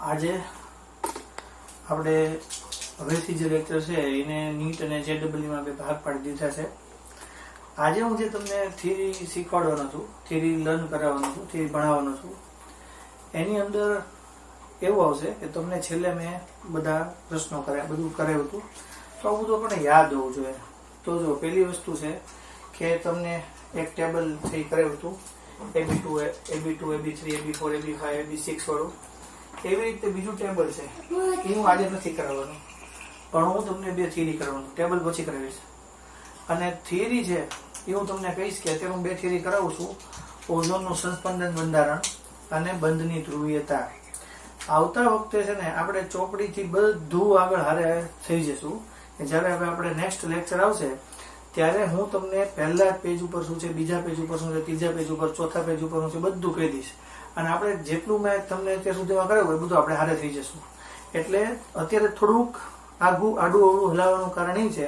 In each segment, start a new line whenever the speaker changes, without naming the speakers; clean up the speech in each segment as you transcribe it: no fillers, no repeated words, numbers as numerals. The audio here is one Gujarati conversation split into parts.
આજે આપણે હવેથી જે લેક્ચર છે એને નીટ અને JEE માં બે ભાગ પાડી દીધા છે. આજે હું જે તમને થિયરી શીખવાડવાનો છું, થિયરી લર્ન કરાવવાનો છું, થિયરી ભણાવવાનો છું, એની અંદર એવું આવશે કે તમને છેલ્લે મેં બધા પ્રશ્નો કર્યા, બધું કરાવ્યું હતું, તો આ બધું આપણને યાદ હોવું જોઈએ. તો જો પહેલી વસ્તુ છે કે તમને એક ટેબલ છે એ કરાવ્યું હતું, AB2, AB3, AB4, AB5, AB6 વાળું. એવી રીતે બીજું ટેબલ છે એ હું આજે નથી કરાવવાનું, પણ હું તમને બે થિયરી કરવાનું, ટેબલ પછી કરાવીશ. અને થિયરી છે એ હું તમને કહીશ કે અત્યારે હું બે થિયરી કરાવું છું, ઓઝોનનું સંસ્પંદન બંધારણ અને બંધની ધ્રુવીયતા. આવતા વખતે છે ને આપણે ચોપડીથી બધું આગળ હારે થઈ જશું. જ્યારે હવે આપણે નેક્સ્ટ લેક્ચર આવશે ત્યારે હું તમને પહેલા પેજ ઉપર શું છે, બીજા પેજ ઉપર શું છે, ત્રીજા પેજ ઉપર, ચોથા પેજ ઉપર શું છે, બધું કહી દઈશ. અને આપણે જેટલું મેં તમને અત્યાર સુધીમાં કરાવ્યું એ બધું આપણે હારે થઈ જશું. એટલે અત્યારે થોડુંક આડું અવળું હલાવવાનું કારણ એ છે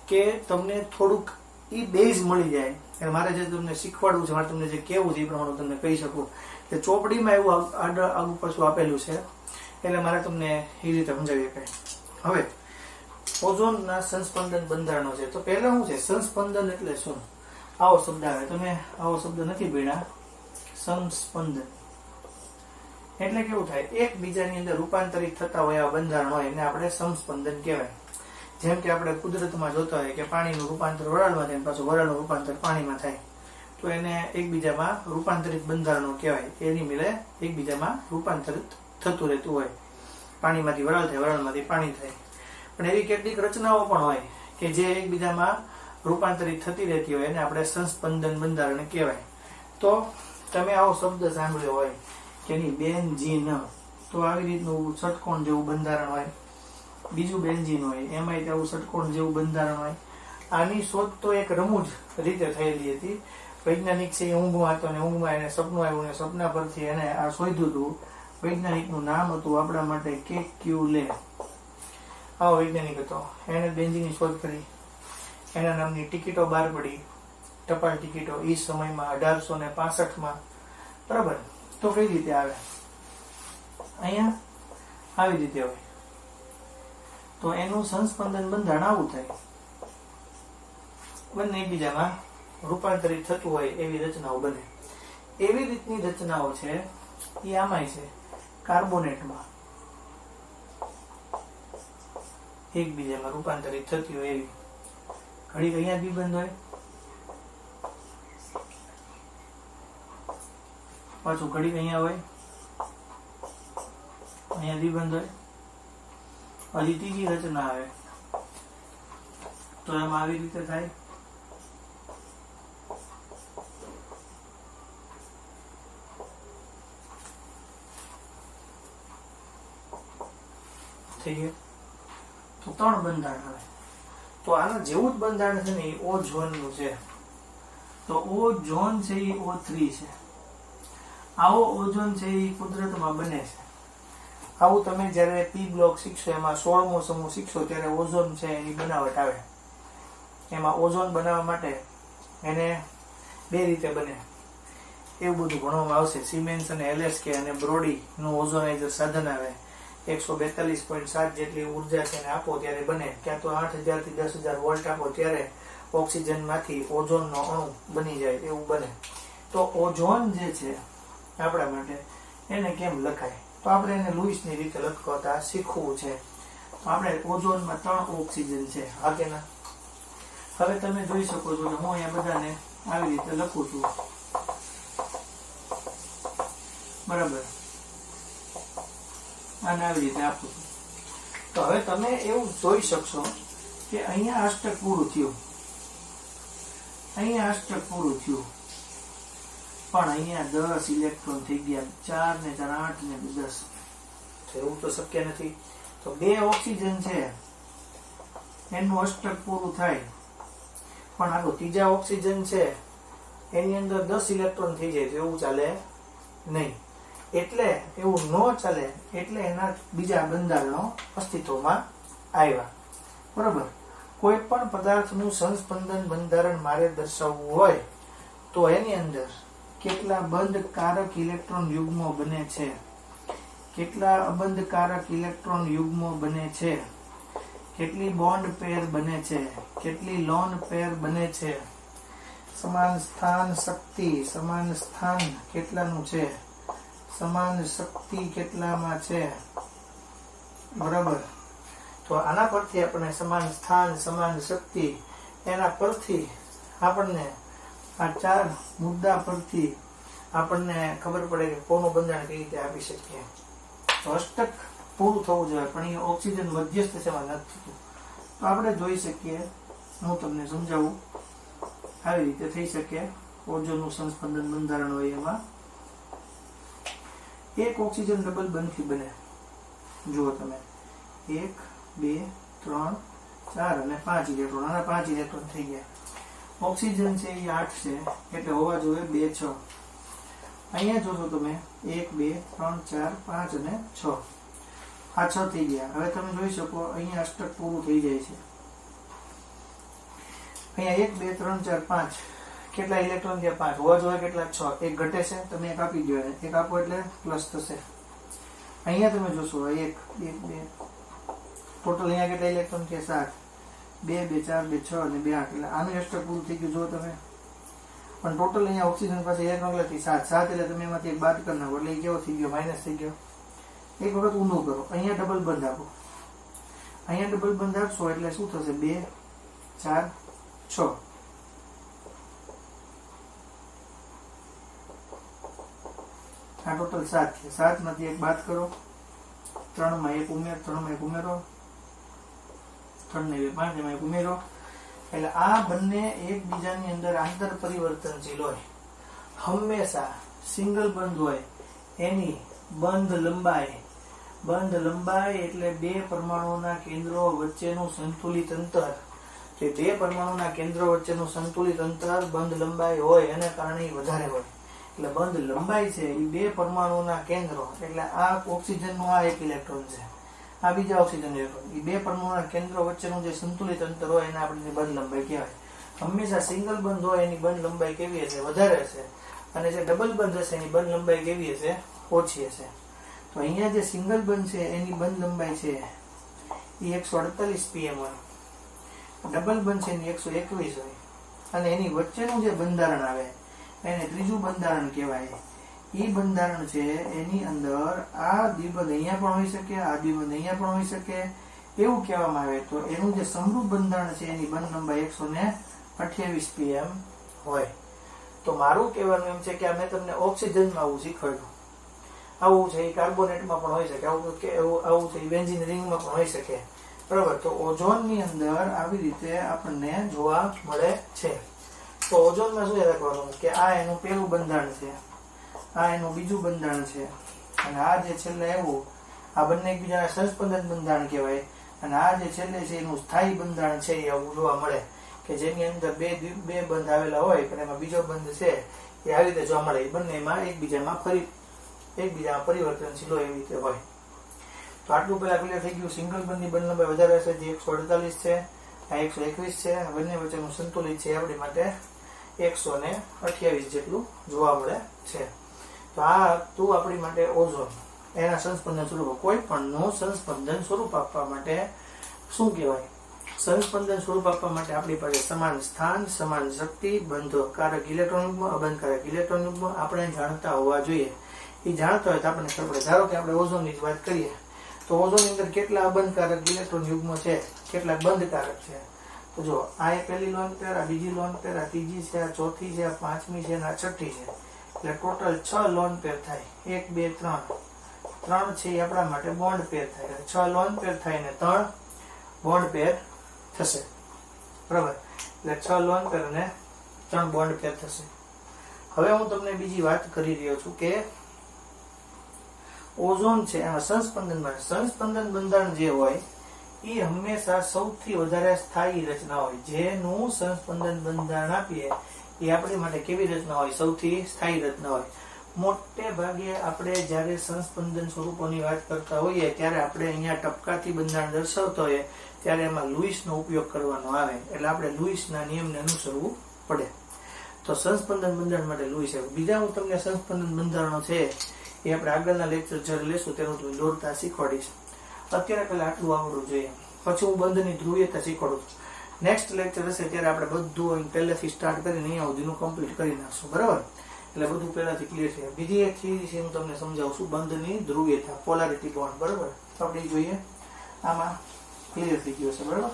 કે તમને થોડુંક એ બેઝ મળી જાય. એટલે મારે જે તમને શીખવાડવું છે, મારે તમને જે કહેવું છે એ પ્રમાણે તમને કહી શકું કે ચોપડીમાં એવું આગળ પાછું આપેલું છે, એટલે મારે તમને એ રીતે સમજાવી શકાય. હવે ઓઝોનના સંસ્પંદન બંધારણો છે. તો પહેલા શું છે સંસ્પંદન એટલે શું? આવો શબ્દ આવે, તમે આવો શબ્દ નથી ભણ્યા. સંસ્પંદન એટલે કેવું થાય, એકબીજાની અંદર રૂપાંતરિત થતા હોય આ બંધારણ હોય એને આપણે સંસ્પંદન કહેવાય. જેમ કે આપણે કુદરતમાં જોતા હોય કે પાણીનું રૂપાંતર વરાળમાં થાય, પાછું વરાળનું રૂપાંતર પાણીમાં થાય, તો એને એકબીજામાં રૂપાંતરિત બંધારણો કહેવાય. એની મિલે એકબીજામાં રૂપાંતરિત થતું રહેતું હોય. પાણીમાંથી વરાળ થાય, વરાળમાંથી પાણી થાય. પણ એવી કેટલીક રચનાઓ પણ હોય કે જે એકબીજામાં રૂપાંતરિત થતી રહેતી હોય, એને આપણે સંસ્પંદન બંધારણ કહેવાય. તો તમે આવો શબ્દ સાંભળ્યો હોય કે નહીં, બેન્ઝીન, તો આવી રીતનું ષટકોણ જેવું બંધારણ હોય. બીજું બેન્ઝીન હોય, એમાંય આવું ષટકોણ જેવું બંધારણ હોય. આની શોધ તો એક રમૂજ રીતે થયેલી હતી. વૈજ્ઞાનિક છે એ ઊંઘમાં હતો, અને ઊંઘમાં એને સપનું આવ્યું, અને સપના પરથી એને આ શોધ્યું હતું. વૈજ્ઞાનિકનું નામ હતું આપણા માટે કેક્યુલે. આવો વૈજ્ઞાનિક હતો, એને બેન્ઝીનની શોધ કરી. એના નામની ટિકિટો બહાર પડી, ટપાલ ટિકિટો, એ સમયમાં 1865માં. બરાબર? તો કઈ રીતે આવે? અહીંયા આવી રીતે હોય. તો એનું સંસ્પંદન બંધારણ આવું થાય, બંને એકબીજામાં રૂપાંતરિત થતું હોય એવી રચનાઓ બને. એવી રીતની રચનાઓ છે એ આમાંય છે. કાર્બોનેટમાં એકબીજામાં રૂપાંતરિત થતી હોય એવી. ઘડી અહીંયા દ્વિબંધ હોય, પાછું ઘડી અહીંયા હોય, અહીંયા દ્વિબંધ હોય. હજી ત્રીજી રચના આવે તો એમાં આવી રીતે થાય. થઈ ગયું. તો 3 બંધારણ આવે. તો આના જેવું જ બંધારણ છે ને એ ઓઝોનનું છે. તો ઓઝોન છે એ O3 છે. આવો ઓઝોન છે એ કુદરતમાં બને છે. આવું તમે જ્યારે પી બ્લોક શીખશો, એમાં 16મો સમૂહ શીખશો, ત્યારે ઓઝોન છે એની બનાવટ આવે. એમાં ઓઝોન બનાવવા માટે એને 2 રીતે બને એવું બધું ભણવામાં આવશે. સિમેન્સ અને LSK અને બ્રોડીનું ઓઝોનાઇઝર સાધન આવે. 142.7 જેટલી ઉર્જા છે એને આપો ત્યારે બને. ક્યાં તો 8000 થી 10,000 વોલ્ટ આપો ત્યારે ઓક્સિજનમાંથી ઓઝોનનો અણુ બની જાય એવું બને. તો ઓઝોન જે છે આપણા માટે એને કેમ લખાય, તો આપણે એને લુઈસની રીતે લખતા શીખવું છે. તો આપણે ઓઝોનમાં 3 ઓક્સિજન છે, હા કે ના? હવે તમે જોઈ શકો છો કે હું અહીંયા બધાને આવી રીતે લખું છું, બરાબર? આને આવી રીતે આપું છું. તો હવે તમે એવું જોઈ શકશો કે અહીંયા અષ્ટક પૂરું થયું, અહીંયા અષ્ટક પૂરું થયું, પણ અહીંયા 10 ઇલેક્ટ્રોન થઈ ગયા. 4 ને 4 8 ને 10. એવું તો શક્ય નથી. તો 2 ઓક્સિજન છે એનું અષ્ટક પૂરું થાય, પણ આ ત્રીજા ઓક્સિજન છે એની અંદર 10 ઇલેક્ટ્રોન થઈ જાય, તો એવું ચાલે નહીં. એટલે એવું ન ચાલે, એટલે એના બીજા બંધારણો અસ્તિત્વમાં આવ્યા. બરાબર? કોઈ પણ પદાર્થનું સંસ્પંદન બંધારણ મારે દર્શાવવું હોય તો એની અંદર કેટલા બંધ કારક ઇલેક્ટ્રોન યુગ્મો બને છે કેટલા અબંધકારક ઇલેક્ટ્રોન યુગ્મો બને છે, કેટલી બોન્ડ પેર બને છે, કેટલી લોન પેર બને છે, સમાન સ્થાન શક્તિ, સમાન સ્થાન કેટલાનું છે, સમાન શક્તિ કેટલામાં છે, બરાબર. તો આના પરથી આપણને સમાન સ્થાન, સમાન શક્તિ, એના પરથી આપણને આ 4 મુદ્દા પરથી આપણને ખબર પડે કે કોનું બંધારણ કઈ રીતે આપી શકીએ. તો અષ્ટક પૂરું થવું જોઈએ, પણ એ ઓક્સિજન મધ્યસ્થ છે એમાં નથી થતું. તો આપણે જોઈ શકીએ, હું તમને સમજાવું, આવી રીતે થઈ શકે. ઓઝોનનું સંસ્પંદન બંધારણ હોય એમાં એક ઓક્સિજન ડબલ બંધથી બને. જુઓ તમે, 1 2 3 4 અને 5 ઇલેક્ટ્રોન. આના 5 ઇલેક્ટ્રોન થઈ ગયા. ઓક્સિજન છે એ 8 છે, એટલે હોવા જોઈએ 2 6. અહીંયા જોશો તમે 1 2 3 4 5 અને 6. આ 6 થઈ ગયા. હવે તમે જોઈ શકો અહીંયા અષ્ટક પૂરું થઈ જાય છે. અહીંયા 1 2 3 4 5 કેટલા ઇલેક્ટ્રોન થયા? 5. હોવા જોઈએ કેટલા? 6. એક ઘટે છે, તમે એક આપી દો, એક આપો એટલે પ્લસ થશે. અહીંયા તમે જોશો 1 1 2 ટોટલ અહીંયા કેટલા ઇલેક્ટ્રોન થયા? 7. 2 2 4 2 6 અને 2 8. એટલે આનું અષ્ટક પૂરું થઈ ગયું. જો તમે પણ ટોટલ અહીંયા ઓક્સિજન પાસે ઇલેક્ટ્રોન કેટલા? 7. એટલે તમે એમાંથી એક બાદ કરી નાખો એટલે એ કેવો થઈ ગયો? માઇનસ થઈ ગયો. એક વખત ઊંધું કરો, અહીંયા ડબલ બંધ આપો. અહીંયા ડબલ બંધ આપશો એટલે શું થશે? 2 4 6. આ ટોટલ 7 છે. 7 માંથી એક બાદ કરો, 3 માં એક ઉમેરો, 3 માં એક ઉમેરો, 3 ને 2 5 એમાં એક ઉમેરો. એટલે આ બંને એકબીજાની અંદર આંતર પરિવર્તનશીલ હોય. હંમેશા સિંગલ બંધ હોય એની બંધ લંબાઈ એટલે 2 પરમાણુઓના કેન્દ્રો વચ્ચેનું સંતુલિત અંતર. જે 2 પરમાણુના કેન્દ્રો વચ્ચેનું સંતુલિત અંતર બંધ લંબાઈ હોય એને કારણે વધારે હોય. એટલે બંધ લંબાઈ છે એ 2 પરમાણુના કેન્દ્રો, એટલે આ ઓક્સિજનનું આ એક ઇલેક્ટ્રોન છે, આ બીજા ઓક્સિજન ઇલેક્ટ્રોન, એ 2 પરમાણુના કેન્દ્રો વચ્ચેનું જે સંતુલિત અંતર હોય એને આપણે બંધ લંબાઈ કહેવાય. હંમેશા સિંગલ બંધ હોય એની બંધ લંબાઈ કેવી હશે? વધારે હશે. અને જે ડબલ બંધ હશે એની બંધ લંબાઈ કેવી હશે? ઓછી હશે. તો અહીંયા જે સિંગલ બંધ છે એની બંધ લંબાઈ છે એ 148 pm હોય, ડબલ બંધ છે એની 121 હોય, અને એની વચ્ચેનું જે બંધારણ આવે એને ત્રીજું બંધારણ કહેવાય. એ બંધારણ છે એની અંદર આ દ્વિબંધ અહીંયા પણ હોઈ શકે, આ દ્વિબંધ અહીંયા પણ હોઈ શકે, એવું કહેવામાં આવે. તો એનું જે સમરૂપ બંધારણ છે એની બંધ લંબાઈ 128 pm હોય. તો મારું કહેવાનું એમ છે કે મેં તમને ઓક્સિજનમાં આવું શીખવાડ્યું. આવું છે એ કાર્બોનેટમાં પણ હોઈ શકે, આવું છે એ બેન્ઝીન રિંગમાં પણ હોઈ શકે, બરાબર. તો ઓઝોનની અંદર આવી રીતે આપણને જોવા મળે છે. તો ઓઝોનમાં શું યાદ રાખવાનું કે આ એનું પહેલું બંધારણ છે, આ એનું બીજું બંધારણ છે, અને આ જે છેલ્લે આવ્યું આ બંને એકબીજાના સંસ્પંદન બંધારણ કહેવાય. અને આ જે છેલ્લે છે એનું સ્થાયી બંધારણ છે એ આવું જોવા મળે કે જેની અંદર બે બંધ આવેલા હોય પણ એમાં બીજો બંધ છે એ આવી રીતે જોવા મળે. એ બંનેમાં એકબીજામાં પરિવર્તનશીલ હોય એવી રીતે હોય. તો આટલું પહેલા ક્લિયર થઈ ગયું. સિંગલ બંધની બંધ લંબાઈ વધારે હશે, જે 148 છે, આ 121 છે, અને બંને વચ્ચેનું સંતુલિત છે આપણી માટે 128 જેટલું જોવા મળે છે. તો આ હતું આપણી માટે ઓઝોન. એના સંસ્પંદન સ્વરૂપ, કોઈ પણ નું સંસ્પંદન સ્વરૂપ આપવા માટે શું કહેવાય? સંસ્પંદન સ્વરૂપ આપવા માટે આપણી પાસે સમાન સ્થાન, સમાન શક્તિ, બંધકારક ઇલેક્ટ્રોન યુગ્મ, અબંધકારક ઇલેક્ટ્રોન યુગ્મ આપણે જાણતા હોવા જોઈએ. એ જાણતા હોય તો આપણને ખબર પડે. ધારો કે આપણે ઓઝોનની જ વાત કરીએ તો ઓઝોનની અંદર કેટલા અબંધકારક ઇલેક્ટ્રોન યુગ્મો છે, કેટલા બંધકારક છે. તો જો આ પહેલી લોન પેર, આ બીજી લોન પેર, આ ત્રીજી છે, આ ચોથી છે, આ પાંચમી છે, અને આ છઠ્ઠી છે. એટલે ટોટલ 6 લોન પેર થાય. 1 2 3 છે એ આપણા માટે બોન્ડ પેર થાય. 6 લોન પેર થાય ને 3 બોન્ડ પેર થશે, બરાબર. એટલે 6 લોન પેર અને 3 બોન્ડ પેર થશે. હવે હું તમને બીજી વાત કરી રહ્યો છું કે ઓઝોન છે એમાં સંસ્પંદન બંધારણ જે હોય એ હંમેશા સૌથી વધારે સ્થાયી રચના હોય. જેનું સંસ્પંદન બંધારણ આપીએ એ આપણી માટે કેવી રચના હોય? સૌથી સ્થાયી રચના હોય. મોટે ભાગે આપણે જ્યારે સંસ્પંદન સ્વરૂપોની વાત કરતા હોઈએ ત્યારે આપણે અહીંયા ટપકાથી બંધારણ દર્શાવતા હોઈએ ત્યારે એમાં લુઈસનો ઉપયોગ કરવાનો આવે. એટલે આપણે લુઈસના નિયમને અનુસરવું પડે. તો સંસ્પંદન બંધારણ માટે લુઈસ આવે. બીજા હું તમને સંસ્પંદન બંધારણો છે એ આપણે આગળના લેક્ચર જ્યારે લેશું તેનું તમે દોરતા શીખવાડીશ. અત્યારે પહેલા આટલું આવડવું જોઈએ, પછી હું બંધની ધ્રુવીયતા શીખવાડું છું. નેક્સ્ટ લેક્ચર હશે ત્યારે આપણે બધું પહેલેથી સ્ટાર્ટ કરીને અહીંયા સુધીનું કમ્પ્લીટ કરી નાખશું, બરાબર? એટલે બધું પહેલાથી ક્લિયર છે. બીજી એક થિયરી છે હું તમને સમજાવું છું, બંધની ધ્રુવીયતા, પોલારિટી બોન્ડ, બરાબર? આપણે જોઈએ આમાં ક્લિયર થઈ ગયું છે, બરાબર?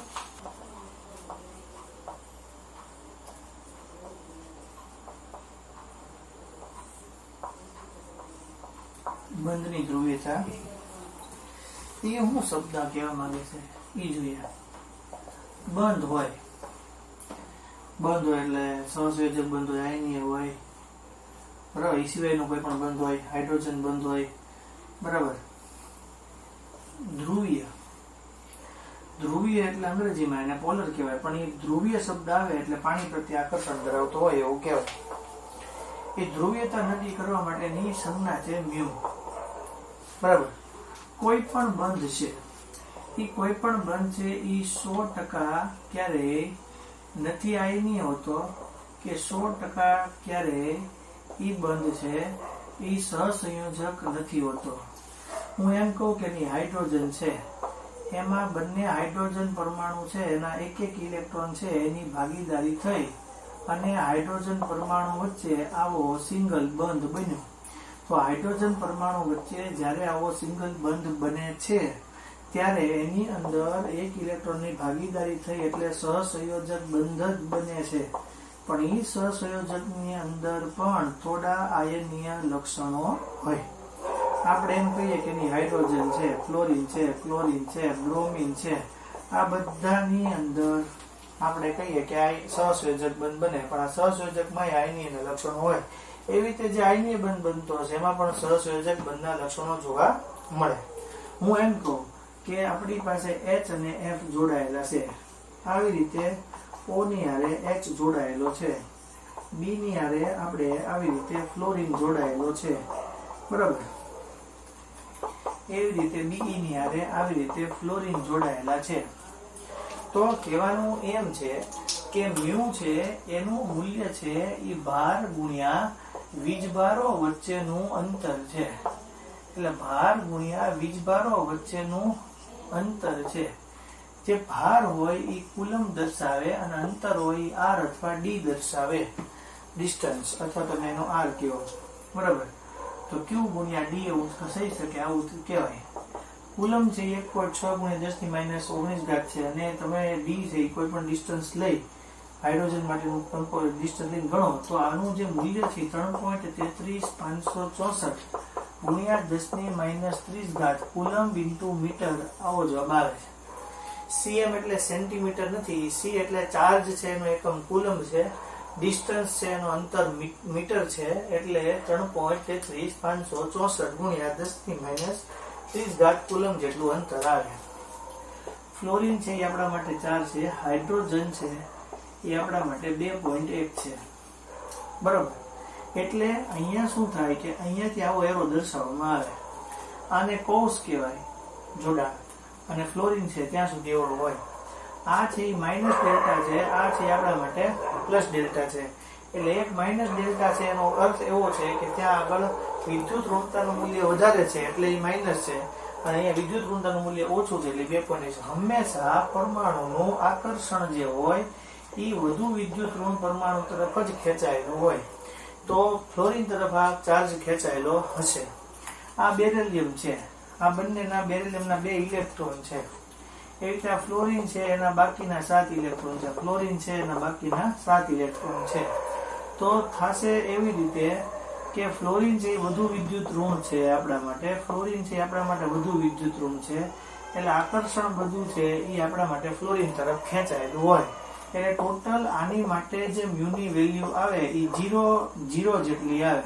બંધની ધ્રુવીયતા એ હું શબ્દ કહેવા માંગે છે એ જોઈએ. બંધ હોય એટલે સહસંયોજક બંધ હોય, આયનીય હોય, બરાબર? એ સિવાયનો કોઈ પણ બંધ હોય, હાઇડ્રોજન બંધ હોય, બરાબર? ધ્રુવીય એટલે અંગ્રેજીમાં એને પોલર કહેવાય, પણ એ ધ્રુવીય શબ્દ આવે એટલે પાણી પ્રત્યે આકર્ષણ ધરાવતો હોય એવું કહેવાય. એ ધ્રુવીયતા નક્કી કરવા માટેની સંજ્ઞા છે મ્યુ, બરાબર? કોઈ પણ બંધ છે એ 100% ક્યારેય નથી આયનીય હોતો કે 100% ક્યારેય એ બંધ છે એ સહસંયોજક નથી હોતો. હું એમ કહું કે હાઇડ્રોજન છે, એમાં બંને હાઇડ્રોજન પરમાણુ છે એના એક ઇલેક્ટ્રોન છે એની ભાગીદારી થઈ અને હાઇડ્રોજન પરમાણુ વચ્ચે આવો સિંગલ બંધ બન્યો. તો હાઇડ્રોજન પરમાણુ વચ્ચે જ્યારે આવો સિંગલ બંધ બને છે ત્યારે એની અંદર એક ઇલેક્ટ્રોનની ભાગીદારી થઈ એટલે સહસંયોજક બંધ જ બને છે. પણ એ સહસંયોજકની અંદર પણ થોડા આયનીય લક્ષણો હોય. આપણે એમ કહીએ કે હાઇડ્રોજન છે, ફ્લોરિન છે, ક્લોરીન છે, બ્રોમિન છે, આ બધાની અંદર આપણે કહીએ કે આ સહસંયોજક બંધ બને, પણ આ સહસંયોજકમાં આયનીય લક્ષણો હોય. એવી રીતે જે આયનીય બંધ બનતો હશે એમાં પણ સહસંયોજક બંધના લક્ષણો જોવા મળે. હું એમ કહું કે આપણી પાસે H અને F જોડાયેલા છે, આવી રીતે O ની હારે H જોડાયેલો છે, B ની હારે આપણે આવી રીતે ફ્લોરિન જોડાયેલો છે, બરાબર? એવી રીતે Be ની હારે આવી રીતે ફ્લોરિન જોડાયેલા છે. તો કહેવાનું એમ છે કે મ્યુ છે એનું મૂલ્ય છે એ ભાર ગુણ્યા વીજભારો વચ્ચેનું અંતર છે. એટલે ભાર ગુણ્યા વીજભારો વચ્ચેનું અંતર છે. જે ભાર હોય એ કુલમ દર્શાવે અને અંતર હોય R અથવા D દર્શાવે, ડિસ્ટન્સ અથવા તમે એનો R કહો, બરાબર? તો Q ગુણ્યા D એવું થઈ શકે, આવું કહેવાય. કુલમ છે 1.6 × 10⁻19 છે અને તમે D છે કોઈ પણ ડિસ્ટન્સ લઈ, હાઇડ્રોજન માટેનું ડિસ્ટન્સ લઈને ગણો તો આનું જે મૂલ્ય છે 3.33564 ગુણ્યા 10⁻30 કુલમ ઇન્ટુ મીટર, આવો જવાબ આવે છે. cm એટલે સેન્ટીમીટર નથી, c એટલે ચાર્જ છે એનો એકમ કુલમ છે, ડિસ્ટન્સ છે એનો અંતર મીટર છે, એટલે 3.33564 ગુણ્યા 10⁻30 કુલમ જેટલું અંતર આવે. ફ્લોરિન છે એ આપણા માટે 4 છે, હાઇડ્રોજન છે એ આપણા માટે 2.1 છે, બરાબર? એટલે અહીંયા શું થાય કે અહીંયાથી આવો એરો દર્શાવવામાં આવે, આને કૌંસ કહેવાય, જોડાણ. અને ફ્લોરિન છે ત્યાં સુધી એવો હોય. આ છે માઇનસ ડેલ્ટા છે, આ છે આપણા માટે પ્લસ ડેલ્ટા છે. એટલે એક માઇનસ ડેલ્ટા છે એનો અર્થ એવો છે કે ત્યાં આગળ વિદ્યુત ઋણતાનું મૂલ્ય વધારે છે એટલે એ માઇનસ છે, અને અહીંયા વિદ્યુત ઋણતાનું મૂલ્ય ઓછું છે એટલે 2.1 છે. હંમેશા પરમાણુનું આકર્ષણ જે હોય એ વધુ વિદ્યુત ઋણ પરમાણુ તરફ જ ખેંચાયેલું હોય. તો ફ્લોરિન તરફ આ ચાર્જ ખેંચાયેલો હશે. આ બેરિલિયમ છે, આ બંનેના બેરિલિયમના 2 ઇલેક્ટ્રોન છે. એ રીતે આ ફ્લોરિન છે એના બાકીના 7 ઇલેક્ટ્રોન છે, ફ્લોરિન છે એના બાકીના 7 ઇલેક્ટ્રોન છે. તો થશે એવી રીતે કે ફ્લોરિન છે એ વધુ વિદ્યુત ઋણ છે આપણા માટે, ફ્લોરિન છે આપણા માટે વધુ વિદ્યુત ઋણ છે, એટલે આકર્ષણ બધું છે એ આપણા માટે ફ્લોરિન તરફ ખેંચાયેલું હોય. એટલે ટોટલ આની માટે જે મ્યુની વેલ્યુ આવે એ 0 જેટલી આવે,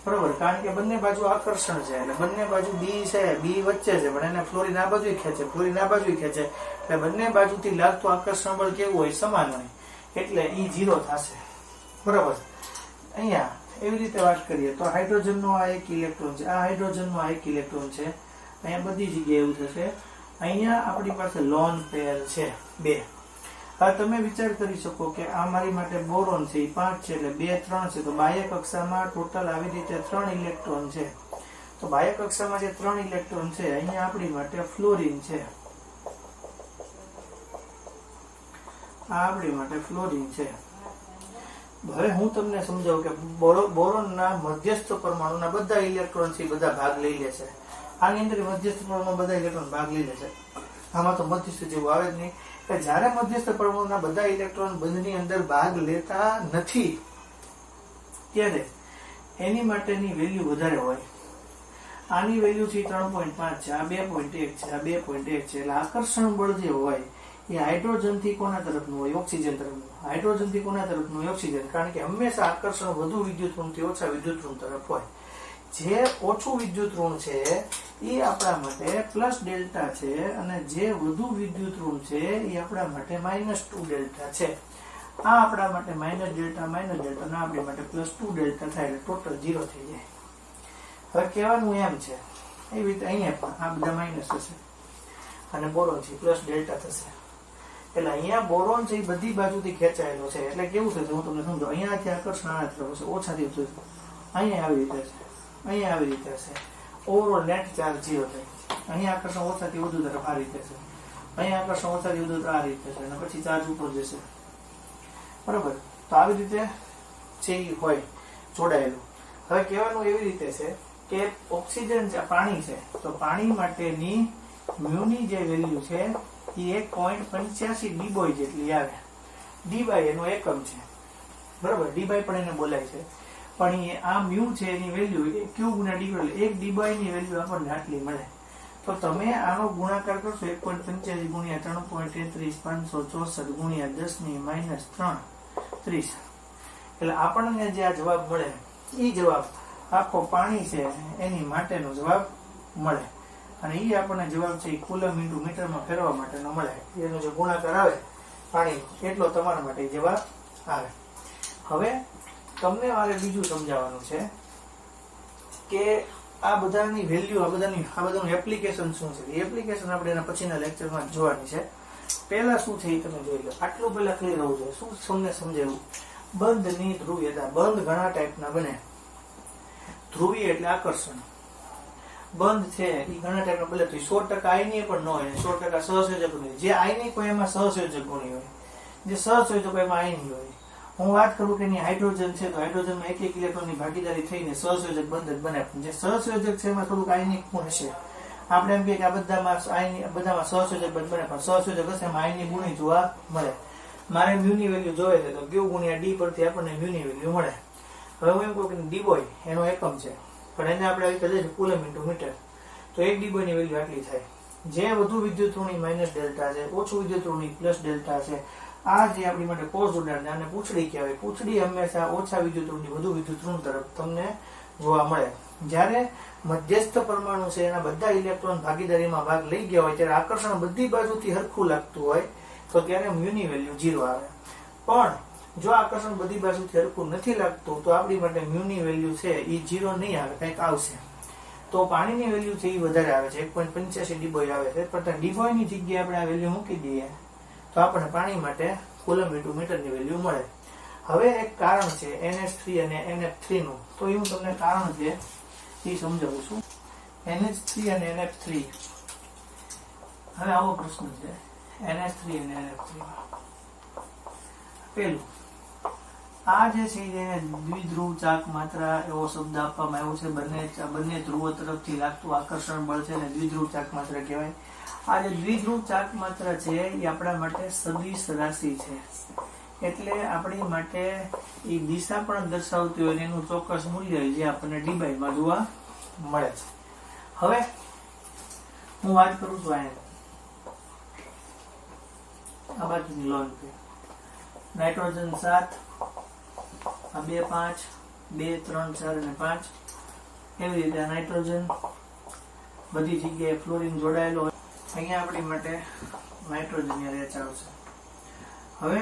બરોબર? કારણ કે બંને બાજુ આકર્ષણ છે એટલે બંને બાજુ બી છે, બી વચ્ચે છે, પણ એને ફ્લોરિન આ બાજુ ખેંચે, ફ્લોરિન આ બાજુ ખેંચે, એટલે બંને બાજુથી લાગતું આકર્ષણ બળ કેવું હોય? સમાન હોય, એટલે ઈ 0 થશે, બરોબર? અહીંયા એવી રીતે વાત કરીએ તો હાઇડ્રોજનનો આ એક ઇલેક્ટ્રોન છે, આ હાઇડ્રોજનનો આ એક ઇલેક્ટ્રોન છે, અહીંયા બધી જગ્યાએ એવું થશે. અહીંયા આપણી પાસે લોન પેર છે 2, હવે તમે વિચાર કરી શકો કે આ મારી માટે બોરોન છે એ 5 છે એટલે 2 3 છે, તો બાહ્ય કક્ષામાં ટોટલ આવી રીતે 3 ઇલેક્ટ્રોન છે. તો બાહ્ય કક્ષામાં જે 3 ઇલેક્ટ્રોન છે અહીંયા આપણી માટે ફ્લોરિન છે. આ આપણી માટે ફ્લોરિન છે. હવે હું તમને સમજાવું કે બોરોનના મધ્યસ્થ પરમાણુના બધા ઇલેક્ટ્રોન છે બધા ભાગ લઈ લે છે. આની અંદર મધ્યસ્થ પરમાણુ બધા ઇલેક્ટ્રોન ભાગ લઈ લે છે. આમાં તો મધ્યસ્થ જેવું આવે જ નહીં. જ્યારે મધ્યસ્થ પરમાણુના બધા ઇલેક્ટ્રોન બંધની અંદર ભાગ લેતા નથી ત્યારે એની માટેની વેલ્યુ વધારે હોય. આની વેલ્યુ છે 3.5 છે, આ 2.1 છે, આ 2.1 છે. એટલે આકર્ષણ બળ જે હોય એ હાઇડ્રોજન થી કોના તરફનું હોય? ઓક્સિજન તરફનું. હાઇડ્રોજન થી કોના તરફનું હોય? ઓક્સિજન. કારણ કે હંમેશા આકર્ષણ વધુ વિદ્યુત ઋણથી ઓછા વિદ્યુત ઋણ તરફ હોય. જે ઓછું વિદ્યુત ઋણ છે એ આપણા માટે પ્લસ ડેલ્ટા છે, અને જે વધુ વિદ્યુત ઋણ છે એ આપણા માટે -2 ડેલ્ટા છે. આ આપણા માટે -ડેલ્ટા અને આપણા માટે +2 ડેલ્ટા થાય એટલે ટોટલ 0 થઈ જાય. હવે કહેવાનું એમ છે એવી રીતે અહીંયા પણ આ બધા માઇનસ થશે અને બોરોન છે પ્લસ ડેલ્ટા થશે. એટલે અહીંયા બોરોન છે એ બધી બાજુથી ખેંચાયેલો છે. એટલે કેવું થશે હું તમને સમજાવું. અહીંયાથી આકર્ષણ આ તરફ હશે, ઓછાથી થશે. અહીંયા આવી રીતે છે, અહીંયા આવી રીતે હશે. ઓવરઓલ નેટ ચાર્જ 0 થાય. અહીંયા આકર્ષણ ઓછાથી વધુ તરફ આ રીતે છે, અહીંયા આકર્ષણ ઓછાથી વધુ તરફ આ રીતે છે, અને પછી ચાર્જ ઉપર જશે. બરાબર. તો આવી રીતે છે એ હોય જોડાયેલું. હવે કહેવાનું એવી રીતે છે કે ઓક્સિજન જે પાણી છે, તો પાણી માટેની મ્યુની જે વેલ્યુ છે એ 1.85 ડીબોય જેટલી આવે. ડીબાય એનો એકમ છે. બરાબર. ડીબાય પણ એને બોલાય છે. પણ એ આ મ્યુ છે એની વેલ્યુ ક્યુ ગુણ્યા ડી, એક ડીબાય ની વેલ્યુ આપણને આટલી મળે. તો તમે આનો ગુણાકાર કરશો 1.85 ગુણ્યા 3.33 564 ગુણ્યા 10⁻³ 30. એટલે આપણને જે આ જવાબ મળે એ જવાબ આખો પાણી છે એની માટેનો જવાબ મળે. અને એ આપણને જવાબ છે કુલમ ઇન્ટુ મીટરમાં ફેરવા માટેનો મળે. એનો જે ગુણાકાર આવે પાણી એટલો તમારા માટે જવાબ આવે. હવે તમને મારે બીજું સમજાવવાનું છે કે આ બધાની વેલ્યુ, આ બધાનું એપ્લિકેશન શું છે. એપ્લિકેશન આપણે એના પછીના લેક્ચરમાં જોવાની છે. પહેલા શું છે એ તમે જોઈ લો. આટલું પહેલા ક્લિયર હોવું જોઈએ. શું તમને સમજાવ્યું? બંધની ધ્રુવીયતા. બંધ ઘણા ટાઈપના બને. ધ્રુવીય એટલે આકર્ષણ. બંધ છે એ ઘણા ટાઈપના બને. 100% આયનીય પણ ન હોય, 100% સહસંયોજક હોય. જે આયનિક હોય એમાં સહસંયોજક ગુણ હોય, જે સહસંયોજક હોય એમાં આયની હોય. હું વાત કરું કે એની હાઇડ્રોજન છે તો હાઇડ્રોજનમાં એક ઇલેક્ટ્રોનની ભાગીદારી થઈને સહસંયોજક બંધ જ બને. જે સહસંયોજક છે એમાં થોડુંક આયનિક ગુણ હશે. આપણે એમ કહીએ કે આ બધામાં સહસંયોજક બંધ બને, પણ સહસંયોજક હશે એમાં આયનિક ગુણ જોવા મળે. મારે મ્યુની વેલ્યુ જોવે છે તો ક્યુ ગુણ્યા ડી પરથી આપણને મ્યુની વેલ્યુ મળે. હવે હું એમ કહું કે ડીબોય એનો એકમ છે, પણ એને આપણે આવી રીતે કુલમ ઇન્ટુ મીટર, તો એક ડીબોયની વેલ્યુ આટલી થાય. જે વધુ વિદ્યુત ઋણી માઇનસ ડેલ્ટા છે, ઓછું વિદ્યુત ઋણી પ્લસ ડેલ્ટા છે. આ જે આપણી માટે કોષ જોડાણ છે આને પૂંછડી કહેવાય. પૂંછડી હંમેશા ઓછા વિદ્યુત ઋણથી વધુ વિદ્યુત ઋણ તરફ તમને જોવા મળે. જ્યારે મધ્યસ્થ પરમાણુ છે એના બધા ઇલેક્ટ્રોન ભાગીદારીમાં ભાગ લઈ ગયા હોય ત્યારે આકર્ષણ બધી બાજુથી હરખું લાગતું હોય તો ત્યારે મ્યુની વેલ્યુ 0 આવે. પણ જો આકર્ષણ બધી બાજુથી હરખું નથી લાગતું તો આપણી માટે મ્યુની વેલ્યુ છે એ 0 નહીં આવે, કંઈક આવશે. તો પાણીની વેલ્યુ છે એ વધારે આવે છે, 1.85 ડીબોય આવે છે. પણ ડીબોયની જગ્યાએ આપણે આ વેલ્યુ મૂકી દઈએ તો આપણને પાણી માટે કુલમ ઇન્ટુ મીટરની વેલ્યુ મળે. હવે એક કારણ છે NH3 અને NF3 નું, તો એ હું તમને કારણ છે એ સમજાવું છું. NH3 અને NF3. હવે આવો પ્રશ્ન છે NH3 અને NF3. પેલું આ જે છે એને દ્વિધ્રુવ ચાક માત્રા એવો શબ્દ આપવામાં આવ્યો છે. બંને ધ્રુવો તરફથી લાગતું આકર્ષણ બળ છે ને દ્વિધ્રુવ ચાક માત્રા કહેવાય. આ જે દ્વિધ્રુવ ચાક માત્રા છે એ આપણા માટે સદિશ રાશિ છે. એટલે આપણી માટે એ દિશા પણ દર્શાવતી હોય એનું ચોક્કસ મૂલ્ય જે આપણને ડીબાઈમાં જોવા મળે છે. હવે હું વાત કરું છું આ બાજુની લોન પે નાઇટ્રોજન 7, આ 2 5 2 3 4 અને 5 એવી રીતે આ નાઇટ્રોજન બધી જગ્યાએ ફ્લોરિન જોડાયેલો હોય. અહીંયા આપણી માટે નાઇટ્રોજન રેચ આવશે. હવે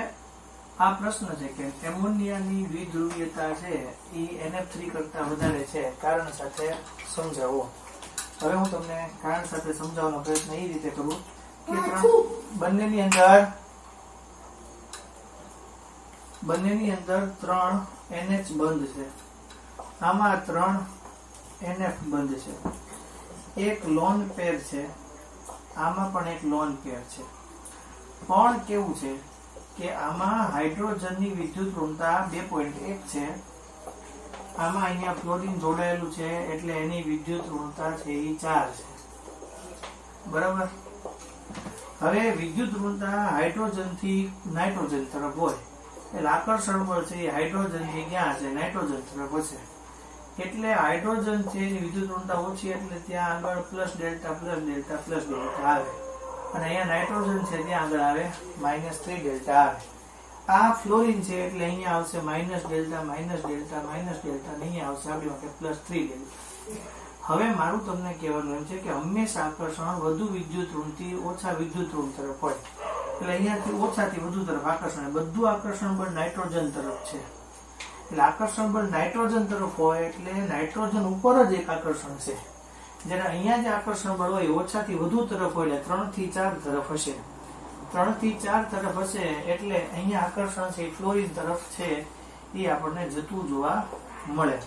આ પ્રશ્ન છે કે એમોનિયાની દ્વિધ્રુવીયતા છે એ NF3 કરતા વધારે છે. કારણ સાથે સમજાવો. હવે હું તમને કારણ સાથે સમજાવવાનો પ્રયત્ન એ રીતે કરું કે બંનેની અંદર બંનેની અંદર 3 NH બંધ છે, આમાં 3 NF બંધ છે, એક લોન પેર છે, આમાં પણ એક લોન પેર છે. પણ કેવું છે કે આમાં હાઇડ્રોજનની વિદ્યુત ઋણતા 2.1 છે, આમાં અહીંયા ફ્લોરિન જોડાયેલું છે એટલે એની વિદ્યુત ઋણતા છે એ 4 છે. બરાબર. હવે વિદ્યુત ઋણતા હાઇડ્રોજન થી નાઇટ્રોજન તરફ હોય એટલે આકર્ષણ બળ છે એ હાઇડ્રોજન થી ક્યાં છે? નાઇટ્રોજન તરફ હશે. એટલે હાઇડ્રોજન છે એની વિદ્યુત ઋણતા ઓછી એટલે ત્યાં આગળ પ્લસ ડેલ્ટા આવે, અને અહીંયા નાઇટ્રોજન છે ત્યાં આગળ આવે -3 ડેલ્ટા આવે. આ ફ્લોરિન છે એટલે અહીંયા આવશે -ડેલ્ટા અને અહીંયા આવશે આપણી માટે +3 ડેલ્ટા. હવે મારું તમને કહેવાનું એમ છે કે હંમેશા આકર્ષણ વધુ વિદ્યુત ઋણથી ઓછા વિદ્યુત ઋણ તરફ હોય, એટલે અહીંયાથી ઓછાથી વધુ તરફ આકર્ષણ, બધું આકર્ષણ બળ નાઇટ્રોજન તરફ છે. એટલે આકર્ષણ બળ નાઇટ્રોજન તરફ હોય એટલે નાઇટ્રોજન ઉપર જ એક આકર્ષણ છે. જ્યારે અહીંયા જે આકર્ષણ બળ હોય ઓછાથી વધુ તરફ હોય એટલે 3 થી 4 તરફ હશે. 3 થી 4 તરફ હશે એટલે અહીંયા આકર્ષણ છે ફ્લોરિન તરફ છે એ આપણને જતું જોવા મળે.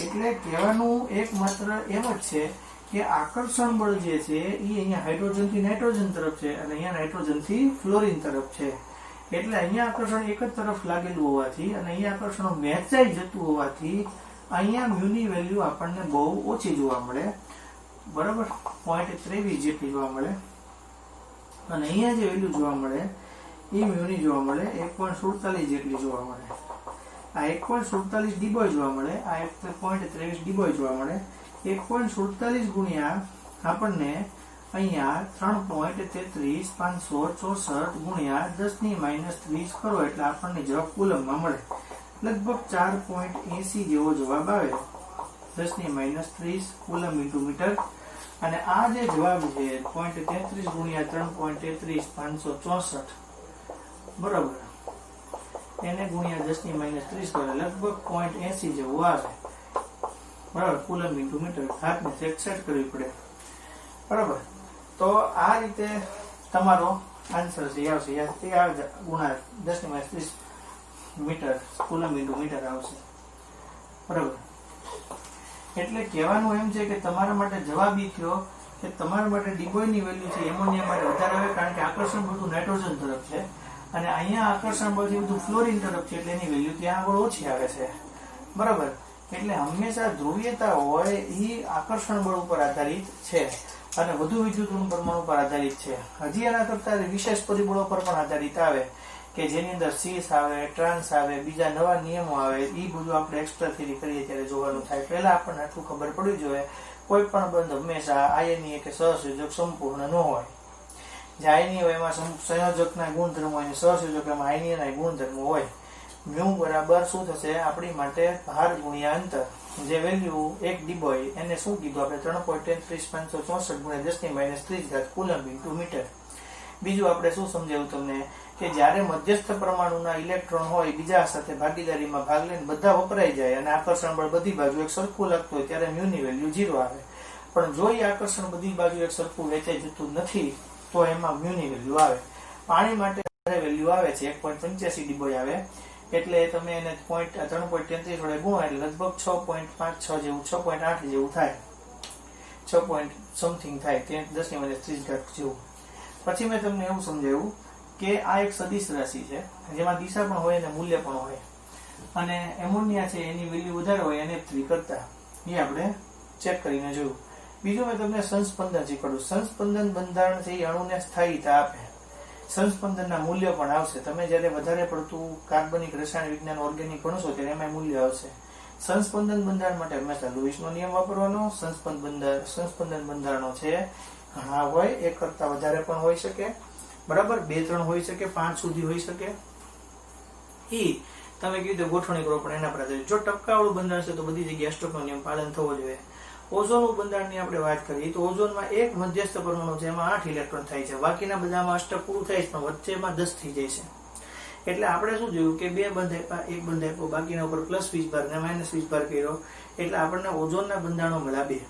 એટલે કહેવાનું એકમાત્ર એમ જ છે કે આકર્ષણ બળ જે છે એ અહીંયા હાઇડ્રોજન થી નાઇટ્રોજન તરફ છે અને અહીંયા નાઇટ્રોજન થી ફ્લોરિન તરફ છે. એટલે અહીંયા આકર્ષણ એક જ તરફ લાગેલું હોવાથી અને અહીંયા આકર્ષણ વહેંચાઈ જતું હોવાથી અહીંયા મ્યુની વેલ્યુ આપણને બહુ ઓછી જોવા મળે. બરાબર, 0.23 જેટલી જોવા મળે. અને અહીંયા જે વેલ્યુ જોવા મળે એ મ્યુની જોવા મળે 1.47 જેટલી જોવા મળે. આ 1.47 ડીબોય જોવા મળે, આ 1.23 ડીબોય જોવા મળે. 1.47 ગુણ્યા આપણને અહીંયા 3.33564 ગુણ્યા 10⁻30 કરો એટલે આપણને જવાબ કુલમમાં મળે. લગભગ 4.80 જેવો જવાબ આવે, 10⁻30 કુલમ ઈંટુ મીટર. અને આ જે જવાબ છે 0.33 ગુણ્યા 3.33564 બરાબર, એને ગુણ્યા 10⁻30 કરે લગભગ 0.80 જેવું આવે. બરાબર, કુલમ ઈંટુ મીટર. હાથને સેટ કરવી પડે. બરાબર, તો આ રીતે તમારો આન્સર છે આવશે. ગુણા 10⁻30 મીટર કુલમ ઈંટુ મીટર આવશે. બરાબર. એટલે કહેવાનું એમ છે કે તમારા માટે જવાબ ઈ થયો કે તમારા માટે ડીબોયની વેલ્યુ છે એમોનિયા માટે વધારે આવે, કારણ કે આકર્ષણ બધું નાઇટ્રોજન તરફ છે અને અહીંયા આકર્ષણ બળથી બધું ફ્લોરિન તરફ છે એટલે એની વેલ્યુ ત્યાં આગળ ઓછી આવે છે. બરાબર. એટલે હંમેશા ધ્રુવીયતા હોય એ આકર્ષણ બળ ઉપર આધારિત છે અને વધુ વિદ્યુત ઋણ પરમાણુ પર આધારિત છે. હજી એના કરતા વિશેષ પરિબળો પર પણ આધારિત આવે કે જેની અંદર સીસ આવે, ટ્રાન્સ આવે, બીજા નવા નિયમો આવે. એ બધું આપણે એક્સ્ટ્રા થિયરી કરીએ ત્યારે જોવાનું થાય. પહેલા આપણને આટલું ખબર પડવી જોઈએ કોઈ પણ બંધ હંમેશા આયનીય કે સહસંયોજક સંપૂર્ણ ન હોય. જે આયનીય હોય એમાં સંયોજકના ગુણધર્મો હોય, સહસંયોજક એમાં આયનીયના ગુણધર્મો હોય. મ્યુ બરાબર શું થશે આપણી માટે ભાર ગુણ્યા અંતર. જે વેલ્યુ 1 ડીબોય એને શું કીધું આપણે 3.33564 ગુણ્યા 10⁻30 કુલમ ઈંટુ મીટર. બીજું આપણે શું સમજાવ્યું તમને કે જ્યારે મધ્યસ્થ પરમાણુના ઇલેક્ટ્રોન હોય બીજા સાથે ભાગીદારીમાં ભાગ લઈને બધા વપરાઈ જાય અને આકર્ષણ બળ બધી બાજુ એક સરખું લાગતું હોય ત્યારે મ્યુની વેલ્યુ 0 આવે. પણ જો એ આકર્ષણ બધી બાજુ એક સરખું વેચાઈ જતું નથી તો એમાં મ્યુની વેલ્યુ આવે. પાણી માટે વેલ્યુ આવે છે 1.85 ડીબોય આવે, એટલે તમે એને 3.33 વડે ગુણો એટલે લગભગ 6.56 જેવું 6.8 જેવું થાય, 6 સમથિંગ થાય, 10⁻30 જેવું. પછી મેં તમને એવું સમજાવ્યું કે આ એક સદિશ રાશિ છે જેમાં દિશા પણ હોય અને મૂલ્ય પણ હોય, અને એમોનિયા છે એની વેલ્યુ વધારે હોય NF3 કરતા. એ આપણે ચેક કરીને જોયું. બીજું મેં તમને સંસ્પંદન શીખવાડું. સંસ્પંદન બંધારણ છે એ અણુને સ્થાયીતા આપે. સંસ્પંદનના મૂલ્ય પણ આવશે. તમે જ્યારે વધારે પડતું કાર્બનિક રસાયણ વિજ્ઞાન ઓર્ગેનિક ભણશો ત્યારે એમાં મૂલ્ય આવશે. સંસ્પંદન બંધારણ માટે હંમેશા લુઈસનો નિયમ વાપરવાનો. સંસ્પંદન બંધારણો છે ઘણા હોય, એક કરતા વધારે પણ હોઈ શકે. બરાબર, 2-3 હોઈ શકે, 5 સુધી હોઈ શકે. તમે કીધું ગોઠવણી કરો પણ એના પર આધારિત. જો ટપકાવાળું બંધારણ છે તો બધી જગ્યાએ અષ્ટકનો નિયમ પાલન થવો જોઈએ. ઓઝોનનું બંધારણની આપણે વાત કરીએ તો ઓઝોનમાં એક મધ્યસ્થ પરમાણુ છે એમાં 8 ઇલેક્ટ્રોન થાય છે. બાકીના બધામાં અષ્ટક પૂરું થાય છે પણ વચ્ચેમાં 10 થઈ જાય છે. એટલે આપણે શું જોયું કે 2 બંધ આપ્યા, 1 બંધ આપ્યો, બાકીના ઉપર +20 ભાર ને -20 ભાર કર્યો એટલે આપણને ઓઝોનના બંધારણો મળ્યા 2.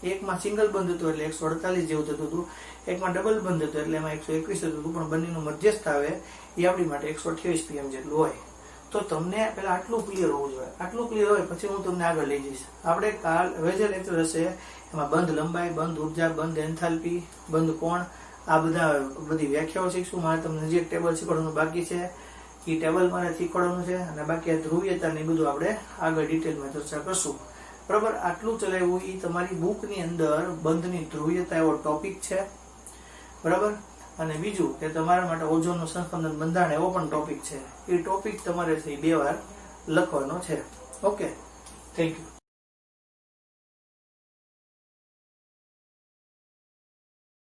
એકમાં સિંગલ બંધ હતું એટલે 148 જેવું થતું હતું, એકમાં ડબલ બંધ હતું એટલે એમાં 121 થતું હતું, પણ બંનેનું મધ્યસ્થ આવે એ આપણી માટે 128 pm જેટલું હોય. તો તમને પેલા આટલું ક્લિયર હોવું જોઈએ. આટલું ક્લિયર હોય પછી હું તમને આગળ લઈ જઈશ. આપણે હવે જે લેક્ચર હશે એમાં બંધ લંબાઈ, બંધ ઉર્જા, બંધ એન્થાલ્પી, બંધ કોણ, આ બધી વ્યાખ્યાઓ શીખશું. મારે તમને હજી એક ટેબલ શીખવાડવાનું બાકી છે, એ ટેબલ મારે શીખવાડવાનું છે, અને બાકી આ ધ્રુવીયતા ને બધું આપણે આગળ ડિટેલમાં ચર્ચા કરશું. બરાબર, આટલું ચલાવ્યું એ તમારી બુકની અંદર બંધની ધ્રુવીયતા એવો ટોપિક છે. બરાબર, અને બીજું કે તમારા માટે ઓઝોનનું સંસ્કંદન બંધારણ એવો પણ ટોપિક છે. એ ટોપિક તમારે 2 વાર લખવાનો છે. Okay, thank you.